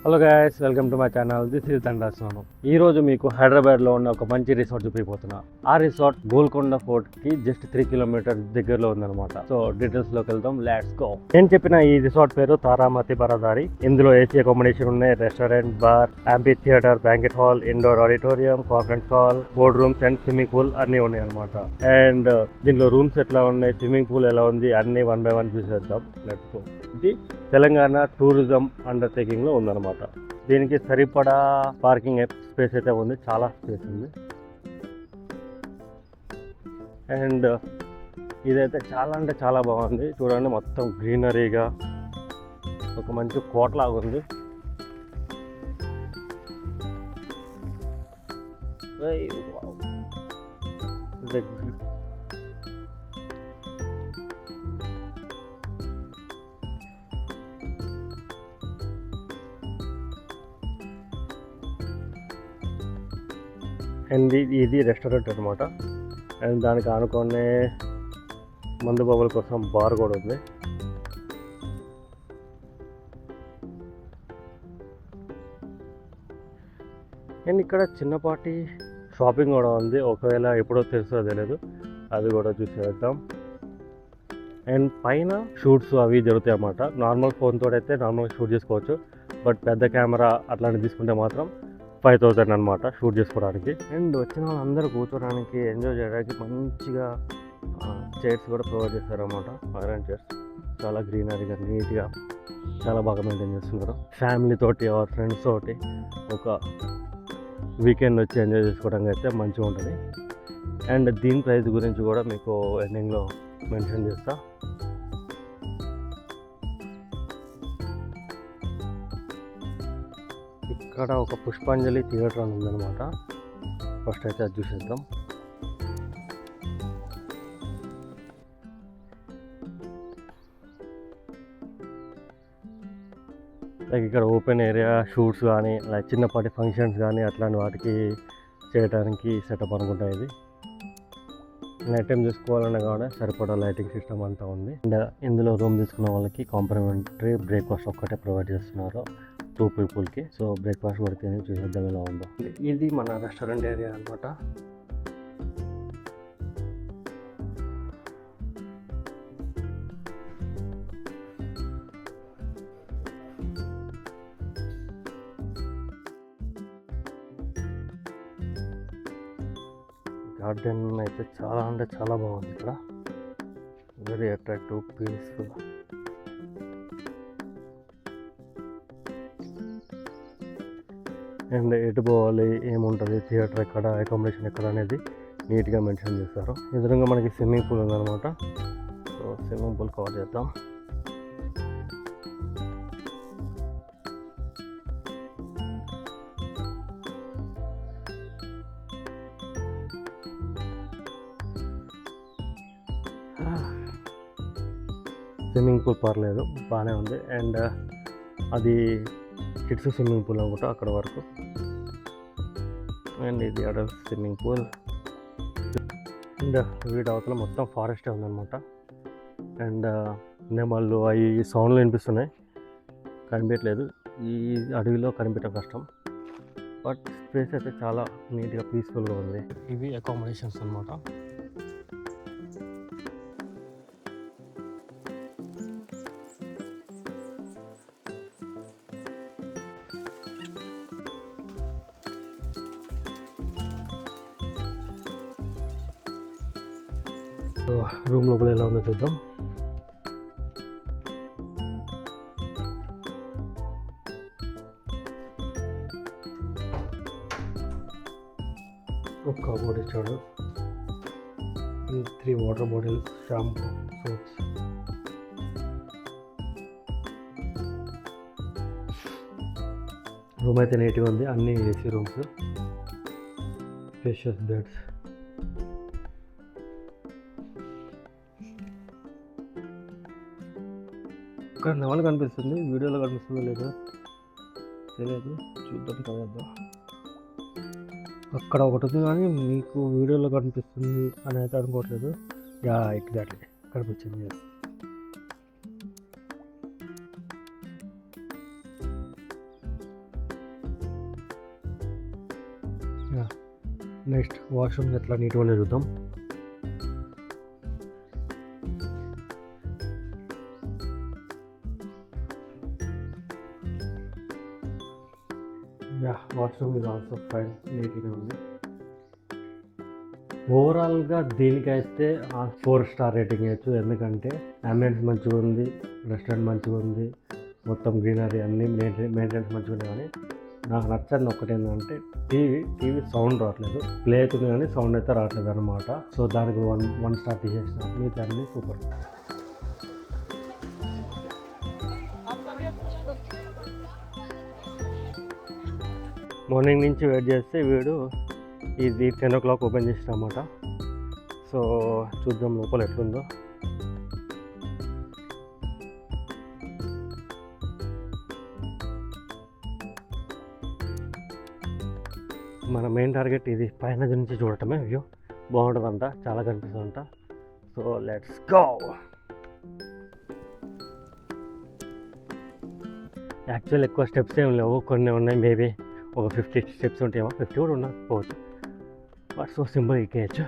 Hello guys, welcome to my channel. This is Dandaswami. ఈ రోజు మీకు హైదరాబాద్లో ఉన్న ఒక మంచి రిసార్ట్ చూపిపోతున్నా. ఆ రిసార్ట్ గోల్కొండ ఫోర్ట్కి జస్ట్ 3 కిలోమీటర్స్ దగ్గరలో ఉందన్నమాట. సో డీటెయిల్స్లోకి వెళ్దాం, లెట్స్ గో. నేను చెప్పిన ఈ రిసార్ట్ పేరు తారామతి బరాదారి. ఇందులో ఏసీ అకామిడేషన్ ఉన్నాయి, restaurant, bar, amphitheatre, banquet hall, indoor auditorium, conference hall, board rooms and swimming pool అన్నీ ఉన్నాయి అనమాట. అండ్ దీనిలో రూమ్స్ ఎట్లా ఉన్నాయి, స్విమ్మింగ్ పూల్ ఎలా ఉంది, అన్ని 1 by 1 చూసేద్దాం. Let's go. ఇది తెలంగాణ టూరిజం అండర్టేకింగ్ లో ఉందన్నమాట. దీనికి సరిపడా పార్కింగ్ స్పేస్ అయితే ఉంది, చాలా స్పేస్ ఉంది. అండ్ ఇదైతే చాలా అంటే చాలా బాగుంది. చూడండి, మొత్తం గ్రీనరీగా ఒక మంచి కోటలాగా ఉంది. అండ్ ఇది రెస్టారెంట్ అనమాట. అండ్ దానికి ఆనుకునే మందు బాబుల కోసం బార్ కూడా ఉంది. అండ్ ఇక్కడ చిన్నపాటి షాపింగ్ కూడా ఉంది. ఒకవేళ ఎప్పుడో తెలుసో తెలియదు, అది కూడా చూసేద్దాం. అండ్ పైన షూట్స్ అవి జరుగుతాయి అన్నమాట. నార్మల్ ఫోన్ తోటి అయితే నార్మల్గా షూట్ చేసుకోవచ్చు, బట్ పెద్ద కెమెరా అట్లాంటివి తీసుకుంటే మాత్రం 5,000 అనమాట షూట్ చేసుకోవడానికి. అండ్ వచ్చిన వాళ్ళందరూ కూర్చోడానికి, ఎంజాయ్ చేయడానికి మంచిగా చైర్స్ కూడా ప్రొవైడ్ చేస్తారన్నమాట. ఐరన్ చైర్స్ చాలా గ్రీనరీగా, నీట్గా, చాలా బాగా మెయింటైన్ చేస్తున్నారు. ఫ్యామిలీ తోటి ఆర్ ఫ్రెండ్స్ తోటి ఒక వీకెండ్ వచ్చి ఎంజాయ్ చేసుకోవడానికి అయితే మంచిగా ఉంటుంది. అండ్ దీని ప్రైస్ గురించి కూడా మీకు ఎండింగ్లో మెన్షన్ చేస్తా. ఇక్కడ ఒక పుష్పాంజలి థియేటర్ అని ఉందన్నమాట. ఫస్ట్ అయితే అది చూసేద్దాం. లైక్ ఇక్కడ ఓపెన్ ఏరియా షూట్స్ కానీ, లైక్ చిన్నపాటి ఫంక్షన్స్ కానీ అట్లాంటి వాటికి చేయడానికి సెటప్ అనుకుంటా. ఇది నైట్ టైం చూసుకోవాలన్నా కూడా సరిపడా లైటింగ్ సిస్టమ్ అంతా ఉంది. అండ్ ఇందులో రూమ్ తీసుకున్న వాళ్ళకి కాంప్లిమెంటరీ బ్రేక్ఫాస్ట్ ఒక్కటే ప్రొవైడ్ చేస్తున్నారు 2 పీపుల్కి. సో బ్రేక్ఫాస్ట్ కూడా తిని చూసేద్దాం ఎలా ఉందో. ఇది మన రెస్టారెంట్ ఏరియా అనమాట. గార్డెన్ అయితే చాలా అంటే చాలా బాగుంది. ఇక్కడ వెరీ అట్రాక్టివ్, పీస్ఫుల్. అండ్ ఎటు పోవాలి, ఏముంటుంది, థియేటర్ ఎక్కడ, అకామిడేషన్ ఎక్కడ అనేది నీట్గా మెన్షన్ చేస్తారు. ఎదురుగా మనకి స్విమ్మింగ్ పూల్ ఉందన్నమాట. సో స్విమ్మింగ్ పూల్ కవర్ చేద్దాం. స్విమ్మింగ్ పూల్ పర్లేదు, బాగానే ఉంది. అండ్ అది కిడ్స్ స్విమ్మింగ్ పూల్ అనుకుంటా అక్కడ వరకు. అండ్ ఇది అడల్ట్ స్విమ్మింగ్ పూల్. అండ్ వీడి అవతల మొత్తం ఫారెస్టే ఉందన్నమాట. అండ్ నెమళ్ళు అవి సౌండ్లు వినిపిస్తున్నాయి, కనిపించట్లేదు. ఈ అడవిలో కనిపించడం కష్టం, బట్ స్పేస్ అయితే చాలా నీట్గా పీస్ఫుల్గా ఉంది. ఇవి అకామిడేషన్స్ అన్నమాట. రూమ్ లోపల ఎలా ఉందో చూద్దాం. ఒక కబోర్డ్ ఇచ్చాడు, 3 water bottles, shampoo, soaps. Room అయితే నీట్గా ఉంది, అన్ని ఏసీ రూమ్స్, స్పేషియస్ బెడ్స్. ఇక్కడ నెమల్ కనిపిస్తుంది, వీడియోలో కనిపిస్తుందో లేదో తెలియదు, చూద్దాం కదా. అక్కడ ఒకటి ఉంది కానీ మీకు వీడియోలో కనిపిస్తుంది అని అయితే అనుకోవట్లేదు. యా, ఎగ్జాక్ట్లీ కనిపించింది. నెక్స్ట్ వాష్రూమ్ ఎట్లా నీట్గా చూద్దాం. వాష్రూమ్ ఇది ఆల్సో ఫైన్, నీట్గా ఉంది. ఓవరాల్గా దీనికైతే 4 స్టార్ రేటింగ్ ఇవ్వచ్చు. ఎందుకంటే అంబియన్స్ మంచిగా ఉంది, రెస్టారెంట్ మంచిగా ఉంది, మొత్తం గ్రీనరీ అన్నీ మెయింటెనెన్స్ మంచిగా ఉంది. కానీ నాకు నచ్చని ఒకటి ఏంటంటే టీవీ సౌండ్ రావట్లేదు. ప్లే అవుతుంది కానీ సౌండ్ అయితే రావట్లేదు అనమాట. సో దానికి 1 స్టార్ తీసేసిన. మిగతా అన్నీ సూపర్. మార్నింగ్ నుంచి వెయిట్ చేస్తే వీడు ఇది 10 o'clock ఓపెన్ చేసినమాట. సో చూద్దాం లోపల ఎట్లుందో. మన మెయిన్ టార్గెట్ ఇది పైన నుంచి చూడటమే. వ్యూ బాగుంటుందంట, చాలా కనిపిస్తుందంట. So let's go. యాక్చువల్ ఎక్కువ స్టెప్స్ ఏం లేవు, కొన్ని ఉన్నాయి. మేబీ ఒక 50 స్టెప్స్ ఉంటాయేమో, 50 కూడా ఉండకపోవచ్చు. బట్ సో సింపుల్ ఎక్కేయచ్చు.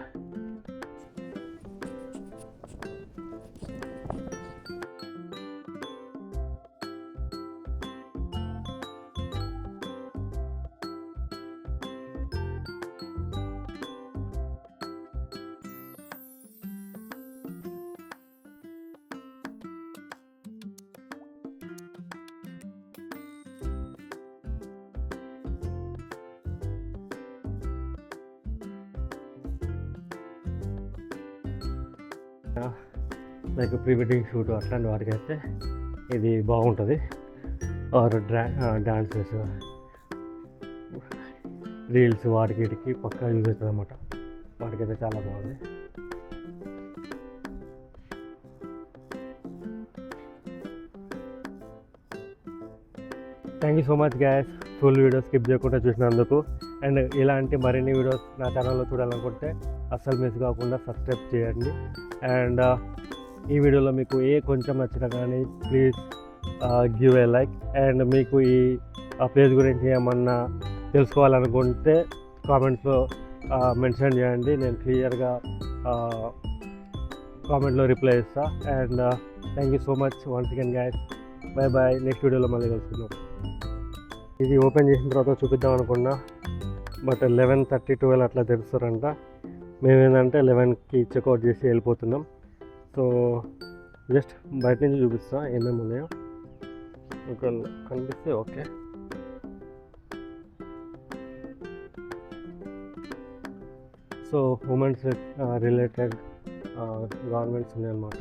లైక్ ప్రీ వెడ్డింగ్ షూట్ అట్లాంటి వాటికి అయితే ఇది బాగుంటుంది. ఆర్ డాన్సెస్, రీల్స్ వాటికి వీటికి పక్కా యూజ్ అవుతుంది అన్నమాట. వాటికైతే చాలా బాగుంది. Thank you so much guys, full video skip చేయకుండా చూసినందుకు. అండ్ ఇలాంటి మరిన్ని వీడియోస్ నా ఛానల్లో చూడాలనుకుంటే అస్సలు మిస్ కాకుండా సబ్స్క్రైబ్ చేయండి. అండ్ ఈ వీడియోలో మీకు కొంచెం నచ్చినా కానీ please give a like. And మీకు ఈ ప్లేస్ గురించి ఏమన్నా తెలుసుకోవాలనుకుంటే కామెంట్స్లో మెన్షన్ చేయండి. నేను క్లియర్గా కామెంట్లో రిప్లై ఇస్తాను. And thank you so much once again guys. Bye bye. Next వీడియోలో మళ్ళీ కలుసుకుందాం. ఇది ఓపెన్ చేసిన తర్వాత చూపిద్దాం అనుకున్నా, బట్ 11:30, 12 అట్లా తెరుస్తారంట. మేమేంటంటే 11కి చెక్అవుట్ చేసి వెళ్ళిపోతున్నాం. సో జస్ట్ బయట నుంచి చూపిస్తా ఏమేమి ఉన్నాయో. కనిపిస్తే okay. So women's related garments ఉన్నాయన్నమాట.